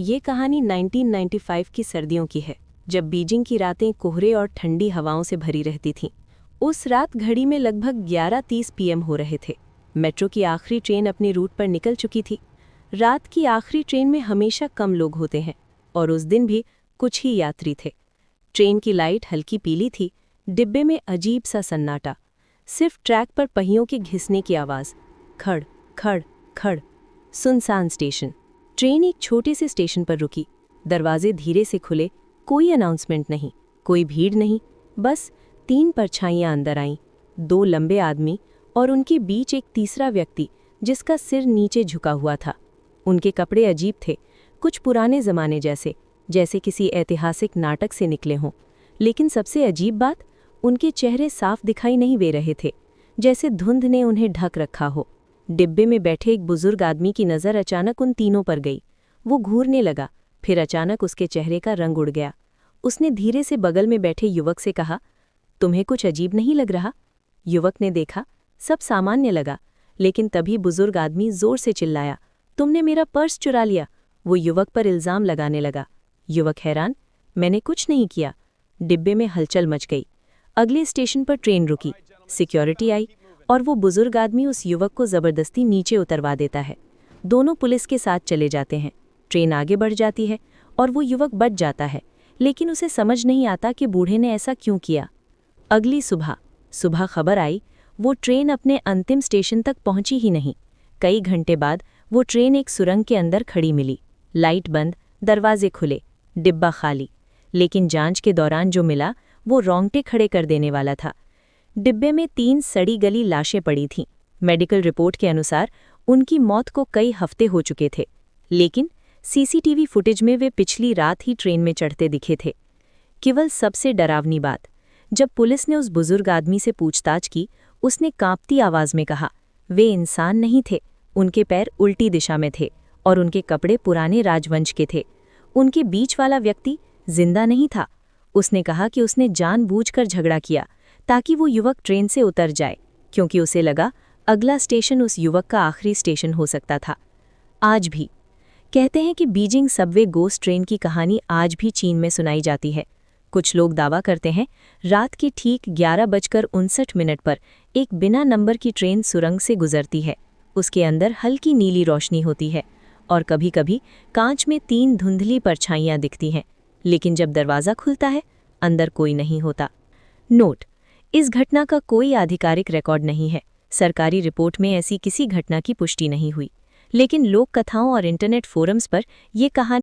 ये कहानी 1995 की सर्दियों की है, जब बीजिंग की रातें कोहरे और ठंडी हवाओं से भरी रहती थीं। उस रात घड़ी में लगभग 11:30 पीएम हो रहे थे। मेट्रो की आखिरी ट्रेन अपने रूट पर निकल चुकी थी। रात की आखिरी ट्रेन में हमेशा कम लोग होते हैं, और उस दिन भी कुछ ही यात्री थे। ट्रेन की लाइट हल्की पीली थी, डिब्बे में अजीब सा सन्नाटा, सिर्फ ट्रैक पर पहियों के घिसने की आवाज़। खड़ खड़ खड़। सुनसान स्टेशन। ट्रेन एक छोटे से स्टेशन पर रुकी। दरवाजे धीरे से खुले। कोई अनाउंसमेंट नहीं, कोई भीड़ नहीं, बस 3 परछाइयां अंदर आईं। 2 लंबे आदमी और उनके बीच एक तीसरा व्यक्ति जिसका सिर नीचे झुका हुआ था। उनके कपड़े अजीब थे, कुछ पुराने ज़माने जैसे, जैसे किसी ऐतिहासिक नाटक से निकले हों। लेकिन सबसे अजीब बात, उनके चेहरे साफ दिखाई नहीं दे रहे थे, जैसे धुंध ने उन्हें ढक रखा हो। डिब्बे में बैठे एक बुजुर्ग आदमी की नज़र अचानक उन तीनों पर गई। वो घूरने लगा, फिर अचानक उसके चेहरे का रंग उड़ गया। उसने धीरे से बगल में बैठे युवक से कहा, तुम्हें कुछ अजीब नहीं लग रहा? युवक ने देखा, सब सामान्य लगा, लेकिन तभी बुजुर्ग आदमी जोर से चिल्लाया, तुमने मेरा पर्स चुरा लिया। वो युवक पर इल्ज़ाम लगाने लगा। युवक हैरान, मैंने कुछ नहीं किया। डिब्बे में हलचल मच गई। अगले स्टेशन पर ट्रेन रुकी, सिक्योरिटी आई और वो बुजुर्ग आदमी उस युवक को ज़बरदस्ती नीचे उतरवा देता है। दोनों पुलिस के साथ चले जाते हैं। ट्रेन आगे बढ़ जाती है और वो युवक बच जाता है, लेकिन उसे समझ नहीं आता कि बूढ़े ने ऐसा क्यों किया। अगली सुबह खबर आई, वो ट्रेन अपने अंतिम स्टेशन तक पहुंची ही नहीं। कई घंटे बाद वो ट्रेन एक सुरंग के अंदर खड़ी मिली। लाइट बंद, दरवाजे खुले, डिब्बा खाली। लेकिन जांच के दौरान जो मिला वो रोंगटे खड़े कर देने वाला था। डिब्बे में 3 सड़ी गली लाशें पड़ी थीं। मेडिकल रिपोर्ट के अनुसार उनकी मौत को कई हफ्ते हो चुके थे, लेकिन सीसीटीवी फुटेज में वे पिछली रात ही ट्रेन में चढ़ते दिखे थे। केवल सबसे डरावनी बात, जब पुलिस ने उस बुजुर्ग आदमी से पूछताछ की, उसने कांपती आवाज़ में कहा, वे इंसान नहीं थे, उनके पैर उल्टी दिशा में थे और उनके कपड़े पुराने राजवंश के थे। उनके बीच वाला व्यक्ति जिंदा नहीं था। उसने कहा कि उसने जानबूझकर झगड़ा किया ताकि वो युवक ट्रेन से उतर जाए, क्योंकि उसे लगा अगला स्टेशन उस युवक का आखिरी स्टेशन हो सकता था। आज भी कहते हैं कि बीजिंग सबवे गोस्ट ट्रेन की कहानी आज भी चीन में सुनाई जाती है। कुछ लोग दावा करते हैं रात के ठीक 11:59 पर एक बिना नंबर की ट्रेन सुरंग से गुजरती है। उसके अंदर हल्की नीली रोशनी होती है और कभी-कभी कांच में 3 धुंधली परछाइयां दिखती हैं, लेकिन जब दरवाज़ा खुलता है अंदर कोई नहीं होता। नोट: इस घटना का कोई आधिकारिक रिकॉर्ड नहीं है। सरकारी रिपोर्ट में ऐसी किसी घटना की पुष्टि नहीं हुई, लेकिन लोक कथाओं और इंटरनेट फोरम्स पर ये कहानी